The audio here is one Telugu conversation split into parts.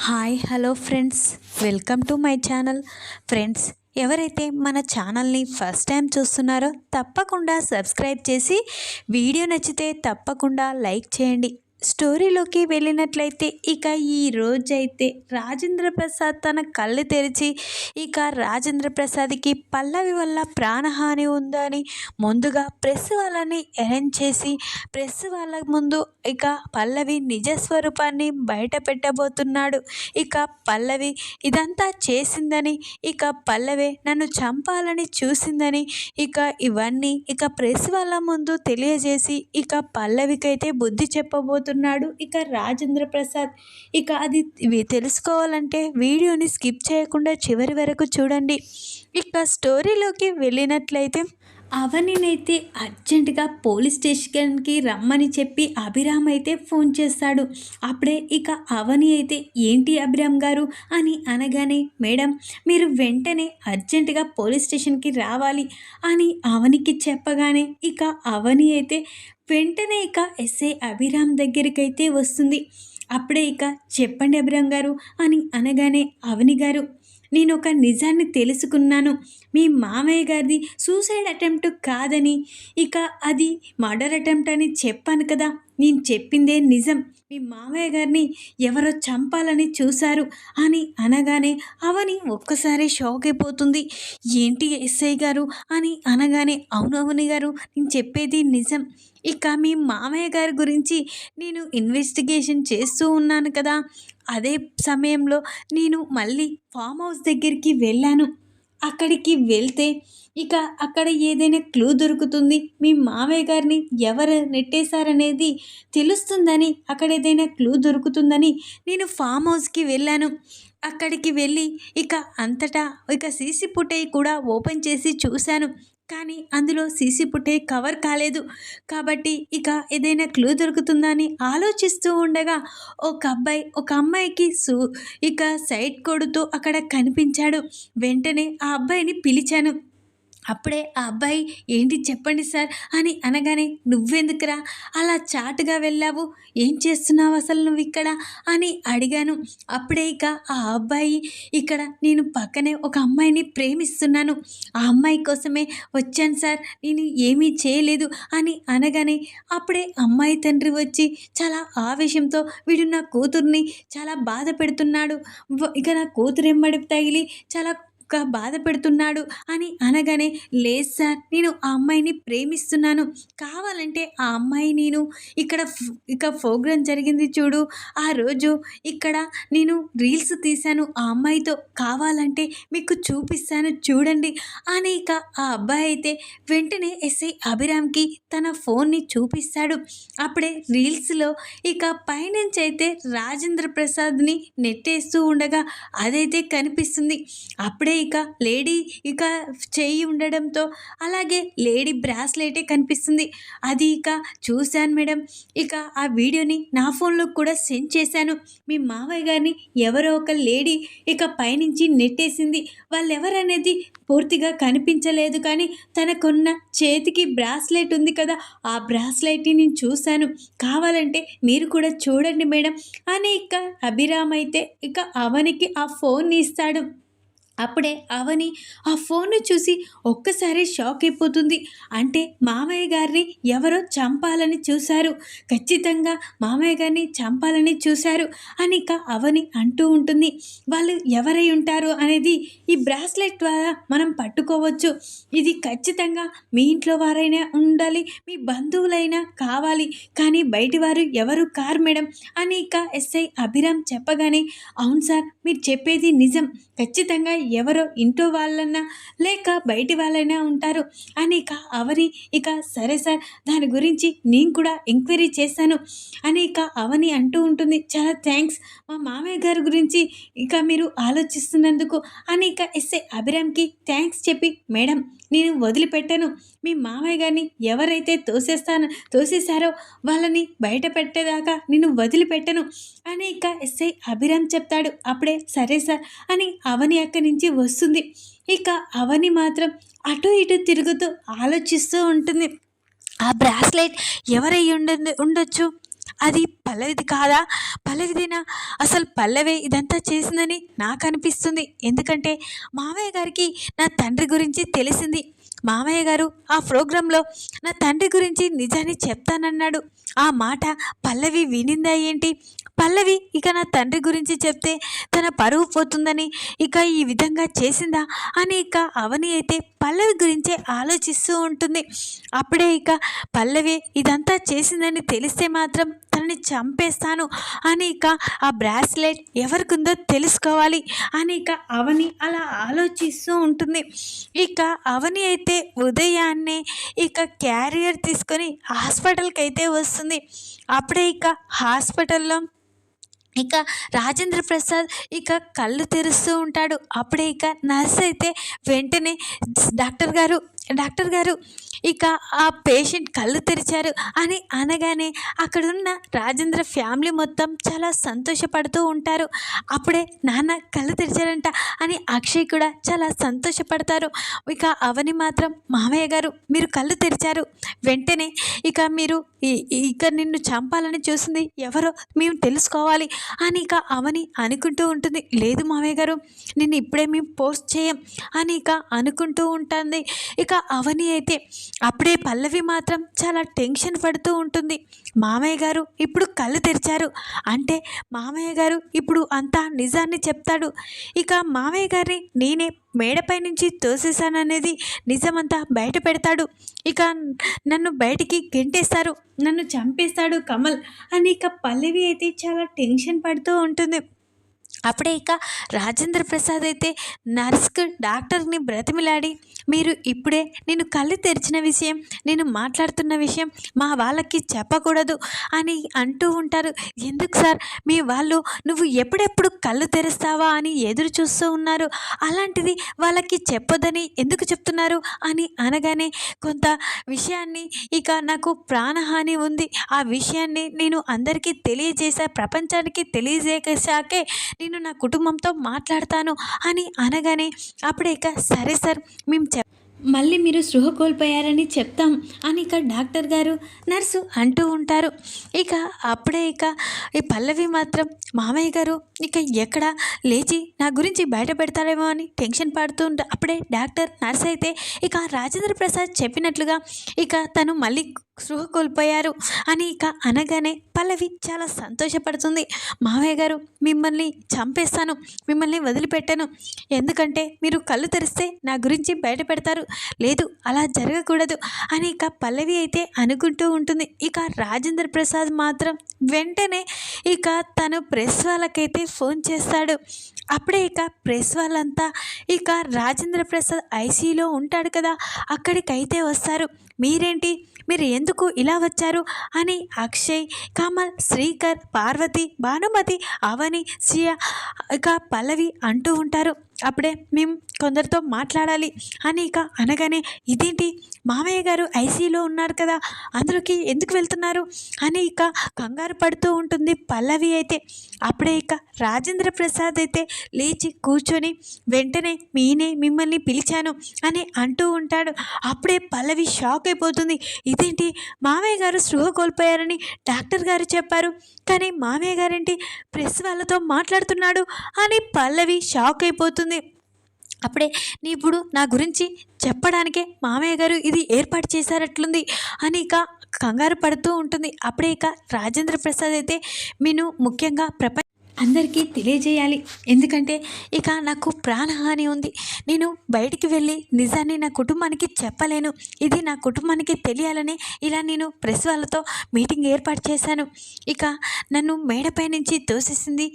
Hi hello friends, welcome to my channel. Friends, ఎవరైతే మన ఛానల్ని ఫస్ట్ టైం చూస్తున్నారో తప్పకుండా సబ్స్క్రైబ్ చేసి వీడియో నచ్చితే తప్పకుండా లైక్ చేయండి. స్టోరీలోకి వెళ్ళినట్లయితే ఇక ఈ రోజైతే రాజేంద్ర ప్రసాద్ తన కళ్ళు తెరిచి ఇక రాజేంద్ర ప్రసాద్కి పల్లవి వల్ల ప్రాణహాని ఉందని ముందుగా ప్రెస్ వాళ్ళని అరేంజ్ చేసి ప్రెస్ వాళ్ళ ముందు ఇక పల్లవి నిజస్వరూపాన్ని బయట పెట్టబోతున్నాడు. ఇక పల్లవి ఇదంతా చేసిందని, ఇక పల్లవి నన్ను చంపాలని చూసిందని ఇక ఇవన్నీ ఇక ప్రెస్ వాళ్ళ ముందు తెలియజేసి ఇక పల్లవికైతే బుద్ధి చెప్పబోతున్నాడు ఇక రాజేంద్ర ప్రసాద్. ఇక అది తెలుసుకోవాలంటే వీడియోని స్కిప్ చేయకుండా చివరి వరకు చూడండి. ఇక స్టోరీలోకి వెళ్ళినట్లయితే అవనినైతే అర్జెంటుగా పోలీస్ స్టేషన్కి రమ్మని చెప్పి అభిరామ్ అయితే ఫోన్ చేస్తాడు. అప్పుడే ఇక అవని అయితే ఏంటి అభిరామ్ గారు అని అనగానే, మేడం మీరు వెంటనే అర్జెంటుగా పోలీస్ స్టేషన్కి రావాలి అని అవనికి చెప్పగానే ఇక అవని అయితే వెంటనే ఇక ఎస్ఐ అభిరామ్ దగ్గరికైతే వస్తుంది. అప్పుడే ఇక చెప్పండి అభిరామ్ గారు అని అనగానే, అవని గారు నేను ఒక నిజాన్ని తెలుసుకున్నాను. మీ మామయ్య గారిది సూసైడ్ అటెంప్ట్ కాదని, ఇక అది మర్డర్ అటెంప్ట్ అని చెప్పాను కదా. నేను చెప్పిందే నిజం. మీ మామయ్య గారిని ఎవరో చంపాలని చూశారు అని అనగానే అవని ఒక్కసారి షాక్ అయిపోతుంది. ఏంటి ఎస్ఐ గారు అని అనగానే, అవును అవని గారు, నేను చెప్పేది నిజం. ఇక మీ మామయ్య గారి గురించి నేను ఇన్వెస్టిగేషన్ చేస్తూ ఉన్నాను కదా. అదే సమయంలో నేను మళ్ళీ ఫామ్ హౌస్ దగ్గరికి వెళ్ళాను. అక్కడికి వెళ్తే ఇక అక్కడ ఏదైనా క్లూ దొరుకుతుంది, మీ మామయ్య గారిని ఎవరు నెట్టేశారనేది తెలుస్తుందని, అక్కడ ఏదైనా క్లూ దొరుకుతుందని నేను ఫామ్ హౌస్కి వెళ్ళాను. అక్కడికి వెళ్ళి ఇక అంతటా ఇక సీసీ ఫుటేజ్ కూడా ఓపెన్ చేసి చూశాను. కానీ అందులో సీసీ ఫుటేజ్ కవర్ కాలేదు. కాబట్టి ఇక ఏదైనా క్లూ దొరుకుతుందని ఆలోచిస్తూ ఉండగా ఒక అమ్మాయికి ఇక సైట్ కొడుతూ అక్కడ కనిపించాడు. వెంటనే ఆ అబ్బాయిని పిలిచాను. అప్పుడే ఆ అబ్బాయి ఏంటి చెప్పండి సార్ అని అనగానే, నువ్వెందుకురా అలా చాటుగా వెళ్ళావు, ఏం చేస్తున్నావు అసలు నువ్వు ఇక్కడ అని అడిగాను. అప్పుడే ఇక ఆ అబ్బాయి, ఇక్కడ నేను పక్కనే ఒక అమ్మాయిని ప్రేమిస్తున్నాను, ఆ అమ్మాయి కోసమే వచ్చాను సార్, నేను ఏమీ చేయలేదు అని అనగానే అప్పుడే అమ్మాయి తండ్రి వచ్చి చాలా ఆవేశంతో, వీడు నా కూతుర్ని చాలా బాధ పెడుతున్నాడు, ఇక నా కూతురు ఎమ్మడి తగిలి చాలా బాధ పెడుతున్నాడు అని అనగానే, లేదు సార్, నేను ఆ అమ్మాయిని ప్రేమిస్తున్నాను, కావాలంటే ఆ అమ్మాయి నేను ఇక ప్రోగ్రాం జరిగింది చూడు, ఆ రోజు ఇక్కడ నేను రీల్స్ తీశాను ఆ అమ్మాయితో, కావాలంటే మీకు చూపిస్తాను చూడండి అని ఇక ఆ అబ్బాయి అయితే వెంటనే ఎస్ఐ అభిరామ్కి తన ఫోన్ని చూపిస్తాడు. అప్పుడే రీల్స్లో ఇక పైనుంచి అయితే రాజేంద్ర ప్రసాద్ని నెట్టేస్తూ ఉండగా అదైతే కనిపిస్తుంది. అప్పుడే ఇక లేడీ ఇక చెయ్యి ఉండడంతో అలాగే లేడీ బ్రాస్లెటే కనిపిస్తుంది. అది ఇక చూశాను మేడం. ఇక ఆ వీడియోని నా ఫోన్లో కూడా సెండ్ చేశాను. మీ మావయ్య గారిని ఎవరో ఒక లేడీ ఇక పైనుంచి నెట్టేసింది. వాళ్ళెవరనేది పూర్తిగా కనిపించలేదు, కానీ తనకున్న చేతికి బ్రాస్లెట్ ఉంది కదా, ఆ బ్రాస్లెట్ని నేను చూశాను, కావాలంటే మీరు కూడా చూడండి మేడం అని ఇక అభిరామ్ అయితే ఇక అవనికి ఆ ఫోన్ని ఇస్తాడు. అప్పుడే అవని ఆ ఫోన్ను చూసి ఒక్కసారి షాక్ అయిపోతుంది. అంటే మామయ్య గారిని ఎవరో చంపాలని చూశారు, ఖచ్చితంగా మామయ్య గారిని చంపాలని చూశారు అని ఇక అవని అంటూ ఉంటుంది. వాళ్ళు ఎవరై ఉంటారు అనేది ఈ బ్రాస్లెట్ ద్వారా మనం పట్టుకోవచ్చు. ఇది ఖచ్చితంగా మీ ఇంట్లో వారైనా ఉండాలి, మీ బంధువులైనా కావాలి, కానీ బయటి వారు ఎవరు కారు మేడం అని ఇక ఎస్ఐ అభిరామ్ చెప్పగానే, అవును సార్, మీరు చెప్పేది నిజం, ఖచ్చితంగా ఎవరో ఇంట్లో వాళ్ళన్నా లేక బయటి వాళ్ళైనా ఉంటారు అని ఇక అవని ఇక సరే సార్, దాని గురించి నేను కూడా ఎంక్వైరీ చేశాను అని ఇక అవని అంటూ ఉంటుంది. చాలా థ్యాంక్స్ మా మామయ్య గారి గురించి ఇక మీరు ఆలోచిస్తున్నందుకు అని ఇక ఎస్ఐ అభిరామ్కి థ్యాంక్స్ చెప్పి, మేడం నేను వదిలిపెట్టాను, మీ మామయ్య గారిని ఎవరైతే తోసేశారో వాళ్ళని బయట పెట్టేదాకా నేను వదిలిపెట్టను అని ఇక ఎస్ఐ అభిరామ్ చెప్తాడు. అప్పుడే సరే సార్ అని అవని అక్కడి నుంచి వస్తుంది. ఇక అవని మాత్రం అటు ఇటు తిరుగుతూ ఆలోచిస్తూ ఉంటుంది. ఆ బ్రాస్లెట్ ఎవరై ఉండొచ్చు, అది పల్లవిది కాదా? పల్లవిదేనా? అసలు పల్లవే ఇదంతా చేసిందని నాకు అనిపిస్తుంది. ఎందుకంటే మామయ్య గారికి నా తండ్రి గురించి తెలిసింది. మామయ్య గారు ఆ ప్రోగ్రాంలో నా తండ్రి గురించి నిజాన్ని చెప్తానన్నాడు. ఆ మాట పల్లవి వినిందా ఏంటి? పల్లవి ఇక నా తండ్రి గురించి చెప్తే తన పరువు పోతుందని ఇక ఈ విధంగా చేసిందా అని ఇక అవని అయితే పల్లవి గురించే ఆలోచిస్తూ ఉంటుంది. అప్పుడే ఇక పల్లవి ఇదంతా చేసిందని తెలిస్తే మాత్రం తనని చంపేస్తాను అని ఇక ఆ బ్రాస్లెట్ ఎవరికుందో తెలుసుకోవాలి అని ఇక అవని అలా ఆలోచిస్తూ ఉంటుంది. ఇక అవని అయితే ఉదయాన్నే ఇక క్యారియర్ తీసుకొని హాస్పిటల్కి అయితే వస్తుంది. అప్పుడే ఇక హాస్పిటల్లో ఇక రాజేంద్ర ప్రసాద్ ఇక కళ్ళు తెరుస్తూ ఉంటాడు. అప్పుడే ఇక నర్స్ అయితే వెంటనే డాక్టర్ గారు ఇక ఆ పేషెంట్ కళ్ళు తెరిచారు అని అనగానే అక్కడున్న రాజేంద్ర ఫ్యామిలీ మొత్తం చాలా సంతోషపడుతూ ఉంటారు. అప్పుడే నాన్న కళ్ళు తెరిచారంట అని అక్షయ్ కూడా చాలా సంతోషపడతారు. ఇక అవని మాత్రం మామయ్య గారు మీరు కళ్ళు తెరిచారు, వెంటనే ఇక మీరు ఇక నిన్ను చంపాలని చూసింది ఎవరో మేము తెలుసుకోవాలి అని ఇక అవని అనుకుంటూ ఉంటుంది. లేదు మామయ్య గారు, నిన్ను ఇప్పుడే మేము పోస్ట్ చేయం అని ఇక అనుకుంటూ ఉంటుంది. ఇక అవని అయితే అప్పుడే పల్లవి మాత్రం చాలా టెన్షన్ పడుతూ ఉంటుంది. మామయ్య గారు ఇప్పుడు కళ్ళు తెరిచారు అంటే మామయ్య గారు ఇప్పుడు అంతా నిజాన్ని చెప్తాడు. ఇక మామయ్య గారిని నేనే మేడపై నుంచి తోసేశాననేది నిజమంతా బయట పెడతాడు. ఇక నన్ను బయటికి గెంటేస్తారు, నన్ను చంపేస్తాడు కమల్ అని ఇక పల్లవి అయితే చాలా టెన్షన్ పడుతూ ఉంటుంది. అప్పుడే ఇక రాజేంద్ర ప్రసాద్ అయితే నర్స్కి డాక్టర్ని బ్రతిమిలాడి మీరు ఇప్పుడే నేను కళ్ళు తెరిచిన విషయం, నేను మాట్లాడుతున్న విషయం మా వాళ్ళకి చెప్పకూడదు అని అంటూ ఉంటారు. ఎందుకు సార్ మీ వాళ్ళు నువ్వు ఎప్పుడెప్పుడు కళ్ళు తెరుస్తావా అని ఎదురు చూస్తూ ఉన్నారు, అలాంటిది వాళ్ళకి చెప్పొద్దని ఎందుకు చెప్తున్నారు అని అనగానే కొంత విషయాన్ని ఇక నాకు ప్రాణహాని ఉంది, ఆ విషయాన్ని నేను అందరికీ తెలియజేసా, ప్రపంచానికి తెలియజేసాకే నేను నా కుటుంబంతో మాట్లాడతాను అని అనగానే అప్పుడే ఇక సరే సార్ మేము మళ్ళీ మీరు స్పృహ కోల్పోయారని చెప్తాం అని ఇక డాక్టర్ గారు నర్సు అంటూ ఉంటారు. ఇక అప్పుడే ఇక ఈ పల్లవి మాత్రం మామయ్య గారు ఇక ఎక్కడ లేచి నా గురించి బయట పెడతారేమో అని టెన్షన్ పడుతూ ఉంటా. అప్పుడే డాక్టర్ నర్స్ అయితే ఇక రాజేంద్ర ప్రసాద్ చెప్పినట్లుగా ఇక తను మళ్ళీ స్పృహ కోల్పోయారు అని ఇక అనగానే పల్లవి చాలా సంతోషపడుతుంది. మామయ్య గారు మిమ్మల్ని చంపేస్తాను, మిమ్మల్ని వదిలిపెట్టాను, ఎందుకంటే మీరు కళ్ళు తెరిస్తే నా గురించి బయట పెడతారు, లేదు అలా జరగకూడదు అని ఇక పల్లవి అయితే అనుకుంటూ ఉంటుంది. ఇక రాజేంద్ర ప్రసాద్ మాత్రం వెంటనే ఇక తను ప్రెస్ వాళ్ళకైతే ఫోన్ చేస్తాడు. అప్పుడే ఇక ప్రెస్ వాళ్ళంతా ఇక రాజేంద్ర ప్రసాద్ ఐసీయూలో ఉంటాడు కదా అక్కడికైతే వస్తారు. మీరేంటి, మీరు ఎందుకు ఇలా వచ్చారు అని అక్షయ్, కమల్, శ్రీకర్, పార్వతి, భానుమతి, అవని, శ్రియ ఇక పల్లవి అంటూ ఉంటారు. అప్పుడే మేము కొందరితో మాట్లాడాలి అని ఇక అనగానే ఇదేంటి మామయ్య గారు ఐసీయూలో ఉన్నారు కదా అందులోకి ఎందుకు వెళ్తున్నారు అని ఇక కంగారు పడుతూ ఉంటుంది పల్లవి అయితే. అప్పుడే ఇక రాజేంద్ర ప్రసాద్ అయితే లేచి కూర్చొని వెంటనే మిమ్మల్ని పిలిచాను అని అంటూ ఉంటాడు. అప్పుడే పల్లవి షాక్ అయిపోతుంది. ఇదేంటి మామయ్య గారు స్పృహ కోల్పోయారని డాక్టర్ గారు చెప్పారు, కానీ మామయ్య గారేంటి ప్రెస్ వాళ్ళతో మాట్లాడుతున్నాడు అని పల్లవి షాక్ అయిపోతుంది. అప్పుడే నీ ఇప్పుడు నా గురించి చెప్పడానికే మామయ్య గారు ఇది ఏర్పాటు చేశారట్లుంది అని ఇక కంగారు పడుతూ ఉంటుంది. అప్పుడే ఇక రాజేంద్ర ప్రసాద్ అయితే నేను ముఖ్యంగా అందరికీ తెలియజేయాలి, ఎందుకంటే ఇక నాకు ప్రాణహాని ఉంది, నేను బయటికి వెళ్ళి నిజాన్ని నా కుటుంబానికి చెప్పలేను, ఇది నా కుటుంబానికి తెలియాలని ఇలా నేను ప్రెస్ వాళ్ళతో మీటింగ్ ఏర్పాటు చేశాను. ఇక నన్ను మేడపై నుంచి తోసేసింది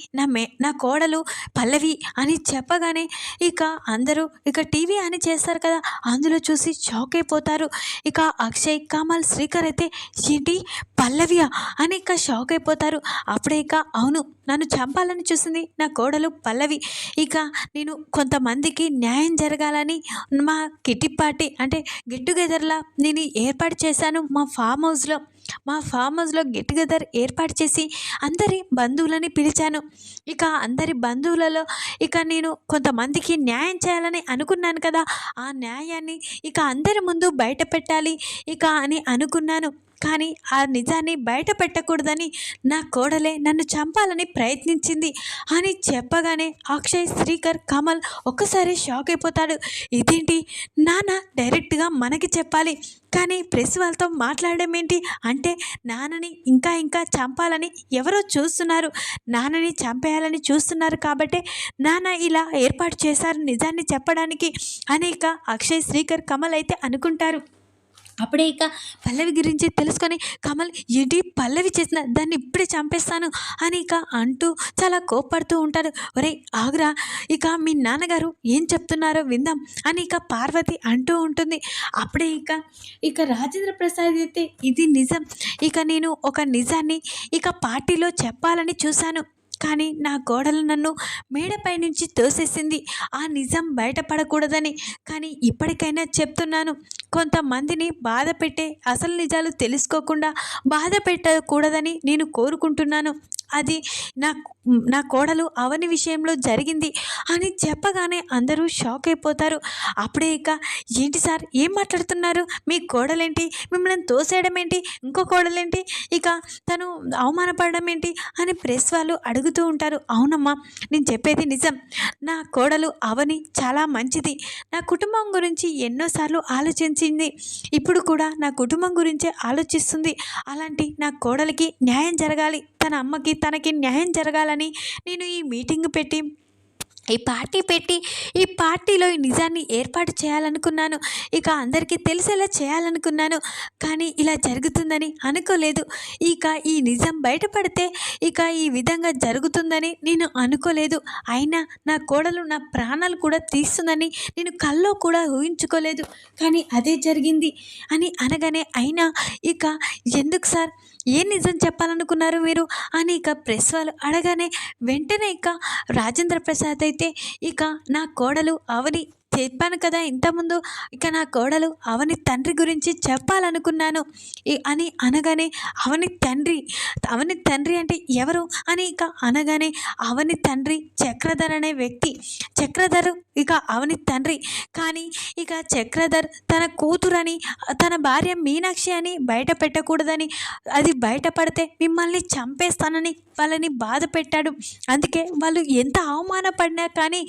నా కోడలు పల్లవి అని చెప్పగానే ఇక అందరూ ఇక టీవీ అని చేస్తారు కదా అందులో చూసి షాక్ అయిపోతారు. ఇక అక్షయ్, కమల్, శ్రీకర్ అయితే ఏంటి పల్లవియా అని ఇక షాక్ అయిపోతారు. అప్పుడే ఇక అవును, నన్ను చంపాలని చూసింది నా కోడలు పల్లవి, ఇక నేను కొంతమందికి న్యాయం జరగాలని మా కిట్టి పార్టీ అంటే గెట్ టుగెదర్లా నేను ఏర్పాటు చేశాను మా ఫామ్ హౌస్లో, మా ఫామ్ హౌస్లో గెట్ టుగెదర్ ఏర్పాటు చేసి అందరి బంధువులని పిలిచాను. ఇక అందరి బంధువులలో ఇక నేను కొంతమందికి న్యాయం చేయాలని అనుకున్నాను కదా, ఆ న్యాయాన్ని ఇక అందరి ముందు బయట పెట్టాలి ఇక అని అనుకున్నాను. కానీ ఆ నిజాన్ని బయట పెట్టకూడదని నా కోడలే నన్ను చంపాలని ప్రయత్నించింది అని చెప్పగానే అక్షయ్, శ్రీకర్, కమల్ ఒక్కసారి షాక్ అయిపోతాడు. ఇదేంటి, నాన్న డైరెక్ట్గా మనకి చెప్పాలి కానీ ప్రెస్ వాళ్ళతో మాట్లాడడం ఏంటి అంటే నాన్నని ఇంకా ఇంకా చంపాలని ఎవరో చూస్తున్నారు, నాన్నని చంపేయాలని చూస్తున్నారు కాబట్టి నాన్న ఇలా ఏర్పాటు చేశారు నిజాన్ని చెప్పడానికి అనేక అక్షయ్, శ్రీకర్, కమల్ అయితే అనుకుంటారు. అప్పుడే ఇక పల్లవి గురించి తెలుసుకొని కమల్, ఏంటి పల్లవి చేసిన దాన్ని ఇప్పుడే చంపేస్తాను అని ఇక అంటూ చాలా కోప్పడుతూ ఉంటాడు. ఒరే ఆగురా, ఇక మీ నాన్నగారు ఏం చెప్తున్నారో విందాం అని ఇక పార్వతి అంటూ ఉంటుంది. అప్పుడే ఇక రాజేంద్ర ప్రసాద్ అయితే ఇది నిజం, ఇక నేను ఒక నిజాన్ని ఇక పార్టీలో చెప్పాలని చూశాను కానీ నా కోడలు నన్ను మేడపై నుంచి తోసేసింది ఆ నిజం బయటపడకూడదని. కానీ ఇప్పటికైనా చెప్తున్నాను, కొంతమందిని బాధ పెట్టే అసలు నిజాలు తెలుసుకోకుండా బాధ పెట్టకూడదని నేను కోరుకుంటున్నాను. అది నా కోడలు అవని విషయంలో జరిగింది అని చెప్పగానే అందరూ షాక్ అయిపోతారు. అప్పుడే ఇక ఏంటి సార్ ఏం మాట్లాడుతున్నారు, మీ కోడలేంటి మిమ్మల్ని తోసేయడం ఏంటి, ఇంకో కోడలేంటి, ఇక తను అవమానపడడం ఏంటి అని ప్రెస్ వాళ్ళు అడుగుతూ ఉంటారు. అవునమ్మా, నేను చెప్పేది నిజం, నా కోడలు అవని చాలా మంచిది, నా కుటుంబం గురించి ఎన్నోసార్లు ఆలోచించింది, ఇప్పుడు కూడా నా కుటుంబం గురించే ఆలోచిస్తుంది. అలాంటి నా కోడలికి న్యాయం జరగాలి, తన అమ్మకి తనకి న్యాయం జరగాలని నేను ఈ మీటింగ్ పెట్టి ఈ పార్టీలో ఈ నిజాన్ని ఏర్పాటు చేయాలనుకున్నాను, ఇక అందరికీ తెలిసేలా చేయాలనుకున్నాను. కానీ ఇలా జరుగుతుందని అనుకోలేదు. ఇక ఈ నిజం బయటపడితే ఇక ఈ విధంగా జరుగుతుందని నేను అనుకోలేదు. అయినా నా కోడలు నా ప్రాణాలు కూడా తీస్తుందని నేను కల్లో కూడా ఊహించుకోలేదు. కానీ అదే జరిగింది అని అనగానే, అయినా ఇక ఎందుకు సార్, ఏ నిజం చెప్పాలనుకున్నారు మీరు అని ఇక ప్రెస్ వాళ్ళు అడగానే వెంటనే ఇక రాజేంద్ర ప్రసాద్ అయితే ఇక నా కోడలు అవని చెప్పాను కదా ఇంతకుముందు, ఇక నా కోడలు అవని తండ్రి గురించి చెప్పాలనుకున్నాను అని అనగానే అవని తండ్రి అంటే ఎవరు అని ఇక అనగానే అవని తండ్రి చక్రధర్ అనే వ్యక్తి, చక్రధర్ ఇక అవని తండ్రి. కానీ ఇక చక్రధర్ తన కూతురని తన భార్య మీనాక్షి అని బయట పెట్టకూడదని, అది బయటపడితే మిమ్మల్ని చంపేస్తానని వాళ్ళని బాధ పెట్టాడు. అందుకే వాళ్ళు ఎంత అవమానపడినా కానీ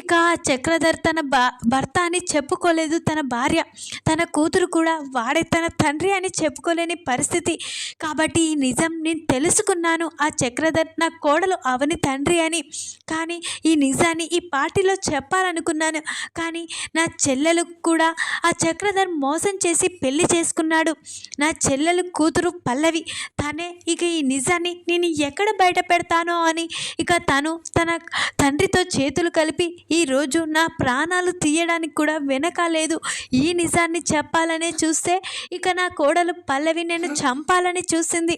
ఇక చక్రధర్ తన భర్త అని చెప్పుకోలేదు, తన భార్య తన కూతురు కూడా వాడే తన తండ్రి అని చెప్పుకోలేని పరిస్థితి. కాబట్టి ఈ నిజం నేను తెలుసుకున్నాను, ఆ చక్రధర్ నా కోడలు అవని తండ్రి అని. కానీ ఈ నిజాన్ని ఈ పార్టీలో చెప్పాలనుకున్నాను కానీ నా చెల్లెలు కూడా ఆ చక్రధర్ మోసం చేసి పెళ్లి చేసుకున్నాడు. నా చెల్లెలు కూతురు పల్లవి, తనే ఇక ఈ నిజాన్ని నేను ఎక్కడ బయట పెడతానో అని ఇక తను తన తండ్రితో చేతులు కలిపి ఈరోజు నా ప్రాణాలు తీయడానికి కూడా వెనకాలేదు. ఈ నిజాన్ని చెప్పాలనే చూస్తే ఇక నా కోడలు పల్లవి నేను చంపాలని చూసింది.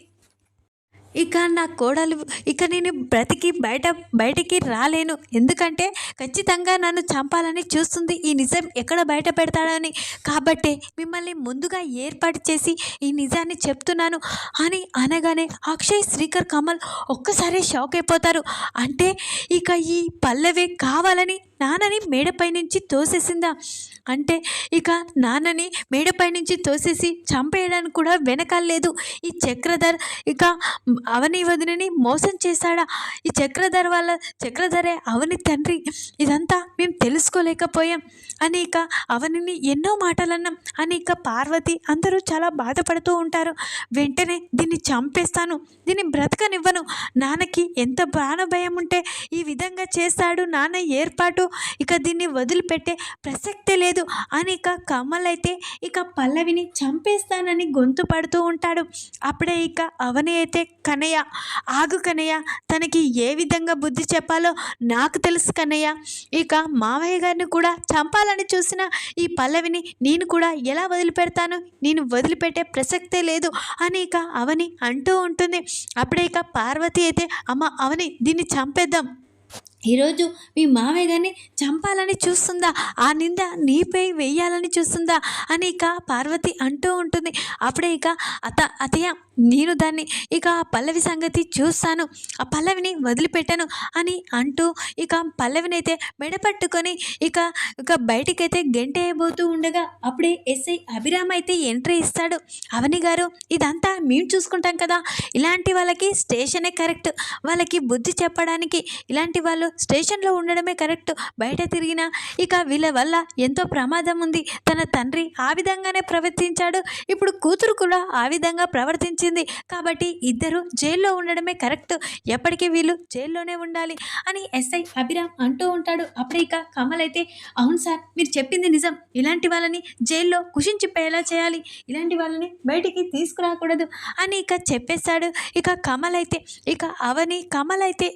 ఇక నా కోడలు ఇక నేను బ్రతికి బయటికి రాలేను, ఎందుకంటే ఖచ్చితంగా నన్ను చంపాలని చూస్తుంది, ఈ నిజం ఎక్కడ బయట పెడతాడని. కాబట్టి మిమ్మల్ని ముందుగా ఏర్పాటు చేసి ఈ నిజాన్ని చెప్తున్నాను అని అనగానే అక్షయ్, శ్రీకర్, కమల్ ఒక్కసారి షాక్ అయిపోతారు. అంటే ఇక ఈ పల్లవి కావాలని నాన్నని మేడపై నుంచి తోసేసిందా, అంటే ఇక నాన్నని మేడపై నుంచి తోసేసి చంపేయడానికి కూడా వెనకాలేదు. ఈ చక్రధర్ ఇక అవని వదినని మోసం చేశాడా, ఈ చక్రధరే అవని తండ్రి, ఇదంతా మేము తెలుసుకోలేకపోయాం అని ఇక అవనిని ఎన్నో మాటలన్నాం అని ఇక పార్వతి అందరూ చాలా బాధపడుతూ ఉంటారు. వెంటనే దీన్ని చంపేస్తాను, దీన్ని బ్రతకనివ్వను, నాన్నకి ఎంత ప్రాణభయం ఉంటే ఈ విధంగా చేస్తాడు నాన్న ఏర్పాటు, ఇక దీన్ని వదిలిపెట్టే ప్రసక్తే లేదు అని ఇక కమల్ అయితే ఇక పల్లవిని చంపేస్తానని గొంతు పడుతూ ఉంటాడు. అప్పుడే ఇక అవని అయితే, కన్నయ్య ఆగు కన్నయ్య, తనకి ఏ విధంగా బుద్ధి చెప్పాలో నాకు తెలుసు కన్నయ్య, ఇక మావయ్య గారిని కూడా చంపాలని చూసిన ఈ పల్లవిని నేను కూడా ఎలా వదిలిపెడతాను, నేను వదిలిపెట్టే ప్రసక్తే లేదు అని ఇక అవని అంటూ ఉంటుంది. అప్పుడే ఇక పార్వతి అయితే, అమ్మ అవని దీన్ని చంపేద్దాం, ఈరోజు మీ మావయ్య గారిని చంపాలని చూస్తుందా, ఆ నింద నీపై వెయ్యాలని చూస్తుందా అని ఇక పార్వతి అంటూ ఉంటుంది. అప్పుడే ఇక అతయ్య, నేను దాన్ని ఇక ఆ పల్లవి సంగతి చూస్తాను, ఆ పల్లవిని వదిలిపెట్టను అని అంటూ ఇక పల్లవినైతే మెడపట్టుకొని ఇక ఇక బయటికైతే గెంటేయబోతూ ఉండగా అప్పుడే ఎస్ఐ అభిరామ్ అయితే ఎంట్రీ ఇస్తాడు. అవని గారు, ఇదంతా మేము చూసుకుంటాం కదా, ఇలాంటి వాళ్ళకి స్టేషనే కరెక్ట్, వాళ్ళకి బుద్ధి చెప్పడానికి ఇలాంటి వాళ్ళు స్టేషన్లో ఉండడమే కరెక్ట్, బయట తిరిగినా ఇక వీళ్ళ వల్ల ఎంతో ప్రమాదం ఉంది. తన తండ్రి ఆ విధంగానే ప్రవర్తించాడు, ఇప్పుడు కూతురు కూడా ఆ విధంగా ప్రవర్తించింది, కాబట్టి ఇద్దరు జైల్లో ఉండడమే కరెక్ట్, ఎప్పటికీ వీళ్ళు జైల్లోనే ఉండాలి అని ఎస్ఐ అభిరామ్ అంటూ ఉంటాడు. అప్పుడే ఇక కమల్ అయితే, అవును సార్, మీరు చెప్పింది నిజం, ఇలాంటి వాళ్ళని జైల్లో కుషించిపోయేలా చేయాలి, ఇలాంటి వాళ్ళని బయటికి తీసుకురాకూడదు అని ఇక చెప్పేశాడు. ఇక కమల్ అయితే ఇక అవని కమల్ అయితే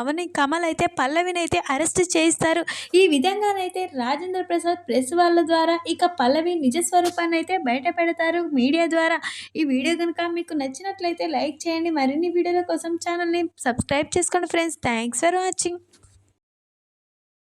అవని కమల్ అయితే పల్లవినైతే అరెస్ట్ చేయిస్తారు. ఈ విధంగానైతే రాజేంద్ర ప్రసాద్ ప్రెస్ వాళ్ళ ద్వారా ఇక పల్లవి నిజ స్వరూపాన్ని అయితే బయట పెడతారు మీడియా ద్వారా. ఈ వీడియో కనుక మీకు నచ్చినట్లయితే లైక్ చేయండి. మరిన్ని వీడియోల కోసం ఛానల్ని సబ్స్క్రైబ్ చేసుకోండి ఫ్రెండ్స్. Thanks for watching.